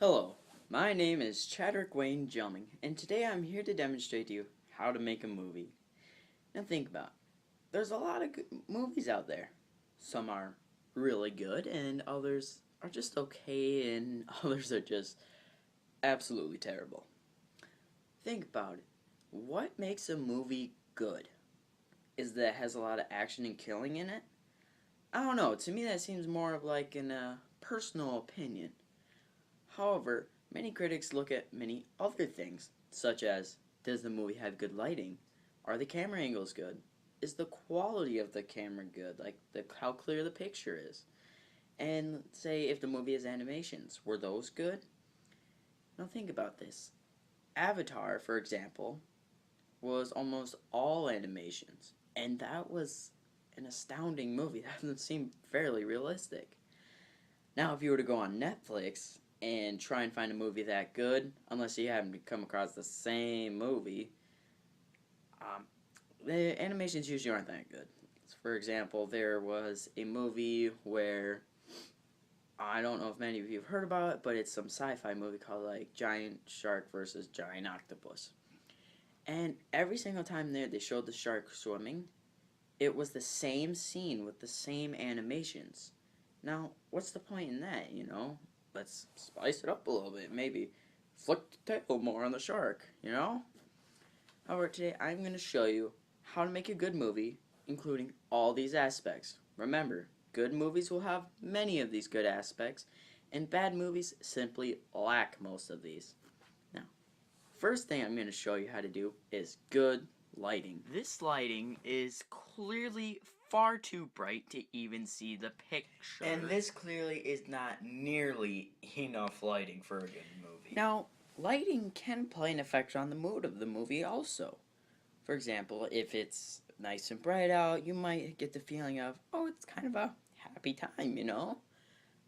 Hello, my name is Chadwick Wayne Jumming, and today I'm here to demonstrate to you how to make a movie. Now think about it. There's a lot of good movies out there. Some are really good, and others are just okay, and others are just absolutely terrible. Think about it. What makes a movie good? Is that it has a lot of action and killing in it? I don't know. To me, that seems more of like an personal opinion. However, many critics look at many other things, such as, does the movie have good lighting? Are the camera angles good? Is the quality of the camera good? Like how clear the picture is? And say if the movie has animations, were those good? Now think about this. Avatar, for example, was almost all animations, and that was an astounding movie. That doesn't seem fairly realistic. Now, if you were to go on Netflix and try and find a movie that good, unless you happen to come across the same movie, um, the animations usually aren't that good. For example, there was a movie where I don't know if many of you have heard about it, but it's some sci-fi movie called like Giant Shark versus Giant Octopus. And every single time there they showed the shark swimming, it was the same scene with the same animations. Now, what's the point in that? Let's spice it up a little bit. Maybe flick the tail more on the shark? However, today I'm going to show you how to make a good movie, including all these aspects. Remember, good movies will have many of these good aspects, and bad movies simply lack most of these. Now, first thing I'm going to show you how to do is good lighting. This lighting is clearly far too bright to even see the picture. And this clearly is not nearly enough lighting for a good movie. Now, lighting can play an effect on the mood of the movie also. For example, if it's nice and bright out, you might get the feeling of, oh, it's kind of a happy time.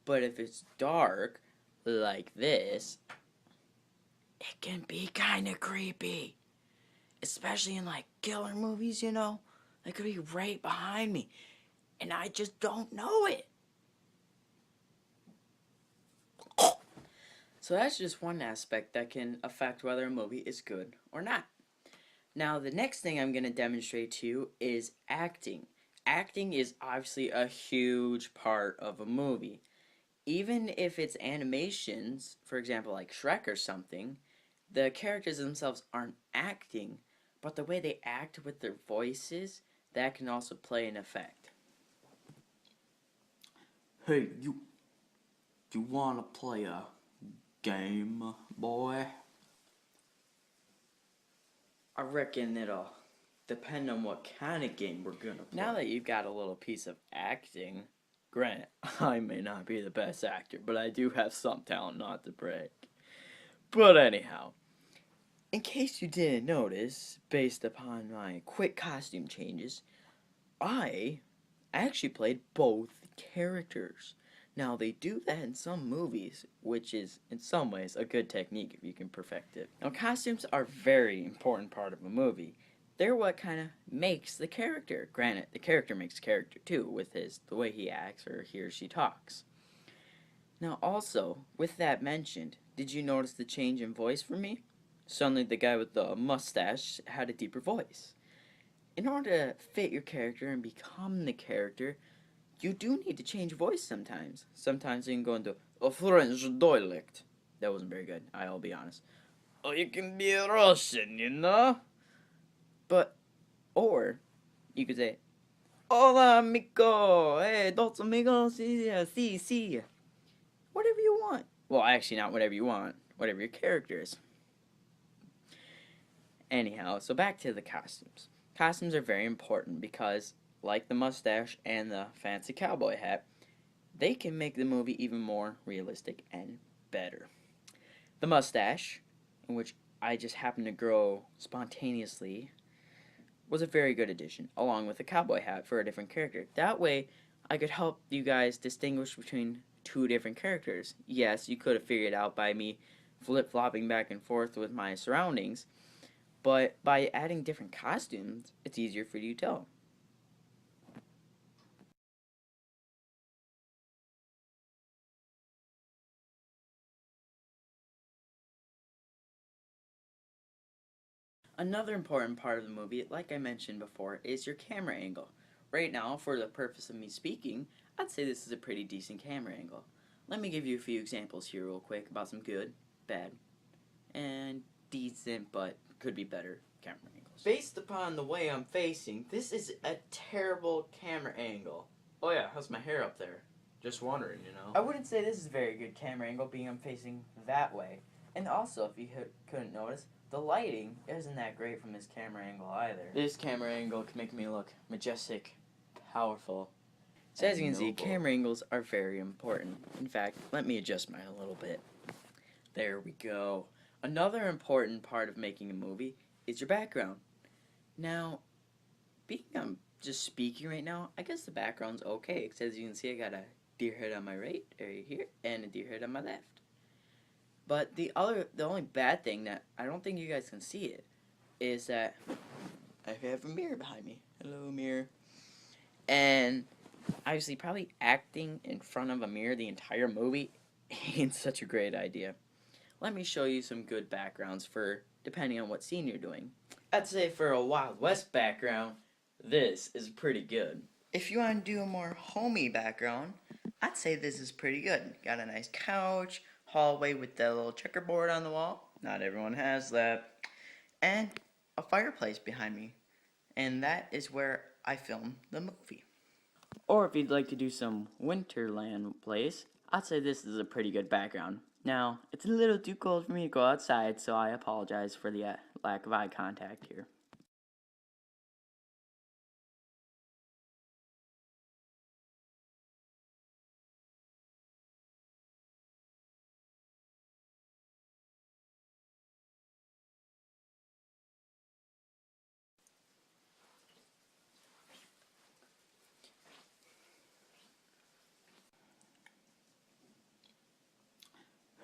But if it's dark, like this, it can be kind of creepy. Especially in like killer movies. They could be right behind me, and I just don't know it. So that's just one aspect that can affect whether a movie is good or not. Now, the next thing I'm going to demonstrate to you is acting. Acting is obviously a huge part of a movie. Even if it's animations, for example, like Shrek or something, the characters themselves aren't acting, but the way they act with their voices, that can also play an effect. Hey, you wanna play a game, boy? I reckon it'll depend on what kind of game we're gonna play. Now that you've got a little piece of acting, granted, I may not be the best actor, but I do have some talent, not to brag. But anyhow, in case you didn't notice, based upon my quick costume changes, I actually played both characters. Now, they do that in some movies, which is, in some ways, a good technique if you can perfect it. Now, costumes are a very important part of a movie. They're what kind of makes the character. Granted, the character makes the character too, with the way he acts or he or she talks. Now, also, with that mentioned, did you notice the change in voice for me? Suddenly, the guy with the mustache had a deeper voice. In order to fit your character and become the character, you do need to change voice sometimes. Sometimes you can go into a French dialect. That wasn't very good, I'll be honest. Or you can be Russian. But, or, you could say, Hola, amigo. Hey, dos amigos. Sí. Whatever you want. Well, actually, not whatever you want. Whatever your character is. Anyhow, so back to the costumes. Costumes are very important because, like the mustache and the fancy cowboy hat, they can make the movie even more realistic and better. The mustache, in which I just happened to grow spontaneously, was a very good addition, along with the cowboy hat for a different character. That way, I could help you guys distinguish between two different characters. Yes, you could have figured it out by me flip-flopping back and forth with my surroundings, but by adding different costumes, it's easier for you to tell. Another important part of the movie, like I mentioned before, is your camera angle. Right now, for the purpose of me speaking, I'd say this is a pretty decent camera angle. Let me give you a few examples here real quick about some good, bad, and decent but could be better camera angles. Based upon the way I'm facing, this is a terrible camera angle. Oh yeah, how's my hair up there? Just wondering, you know. I wouldn't say this is a very good camera angle, being I'm facing that way. And also, if you couldn't notice, the lighting isn't that great from this camera angle either. This camera angle can make me look majestic, powerful. So as you can see, camera angles are very important. In fact, let me adjust mine a little bit. There we go. Another important part of making a movie is your background. Now, being I'm just speaking right now, I guess the background's okay, because as you can see, I got a deer head on my right here and a deer head on my left. But the only bad thing that I don't think you guys can see it is that I have a mirror behind me. Hello, mirror. And obviously, probably acting in front of a mirror the entire movie ain't such a great idea. Let me show you some good backgrounds for depending on what scene you're doing. I'd say for a Wild West background, this is pretty good. If you want to do a more homey background, I'd say this is pretty good. Got a nice couch, hallway with the little checkerboard on the wall. Not everyone has that. And a fireplace behind me. And that is where I film the movie. Or if you'd like to do some Winterland place, I'd say this is a pretty good background. Now, it's a little too cold for me to go outside, so I apologize for the lack of eye contact here.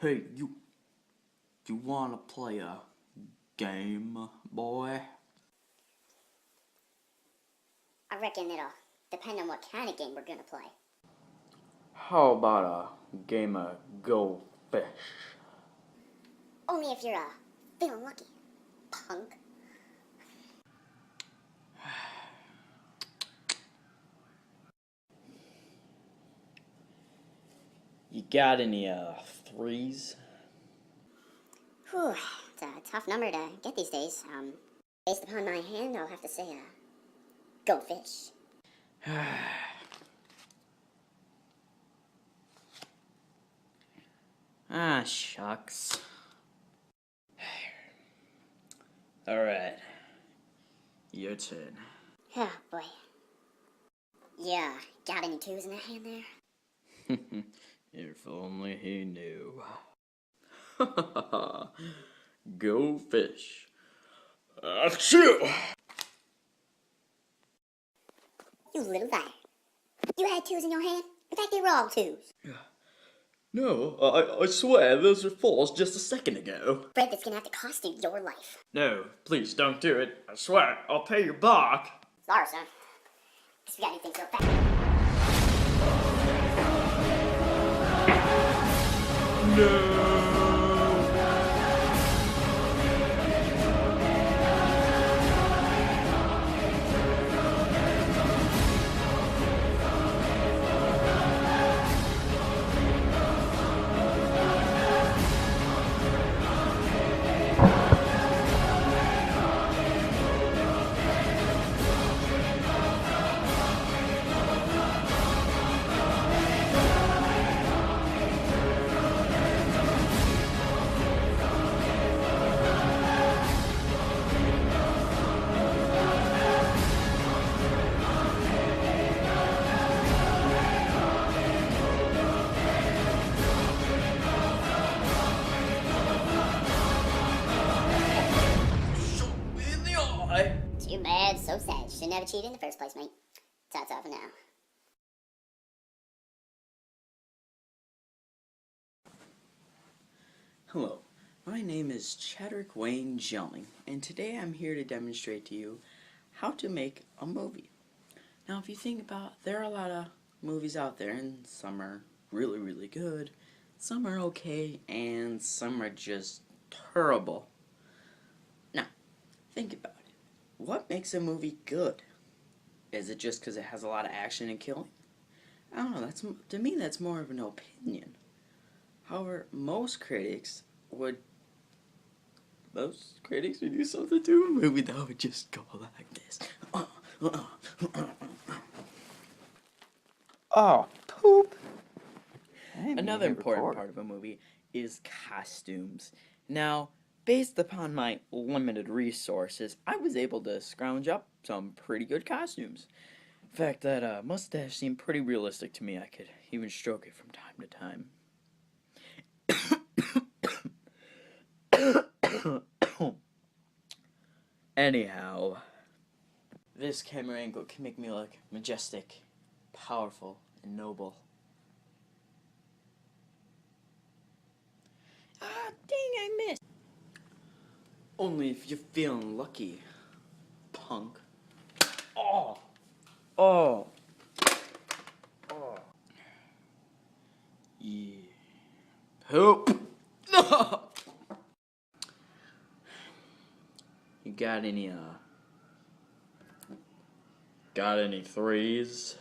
Hey, you wanna play a game, boy? I reckon it'll depend on what kind of game we're gonna play. How about a game of Go Fish? Only if you're feeling lucky, punk. You got any threes? Whew, it's a tough number to get these days. Based upon my hand, I'll have to say, go fish. Ah, shucks. Alright. Your turn. Oh, boy. Yeah, got any twos in that hand there? If only he knew. Go fish. Achoo! You little liar. You had twos in your hand? In fact, they were all twos. No, I swear those were fours just a second ago. Fred, that's gonna have to cost you your life. No, please don't do it. I swear, I'll pay you back. Sorry, son. Guess we got anything so fast. No. Too bad, so sad. Should never cheated in the first place, mate. That's all for now. Hello, my name is Chadwick Wayne Jelming, and today I'm here to demonstrate to you how to make a movie. Now, if you think about it, there are a lot of movies out there, and some are really, really good, some are okay, and some are just terrible. Now, Think about it. What makes a movie good? Is it just because it has a lot of action and killing? I don't know. To me, that's more of an opinion. However, most critics would do something to a movie that would just go like this. Oh, poop. Another important part of a movie is costumes. Now, based upon my limited resources, I was able to scrounge up some pretty good costumes. In fact, that mustache seemed pretty realistic to me. I could even stroke it from time to time. Anyhow, this camera angle can make me look majestic, powerful, and noble. Ah, dang, I missed. Only if you're feeling lucky, punk. Oh! Oh! Oh. Yeah. Poop! No! You got any threes?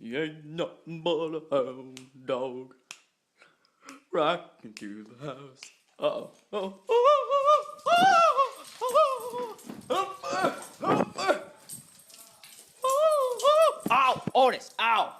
You ain't nothing but a hound dog rocking through the house. Uh-oh. Oh. Ow! Otis! Ow!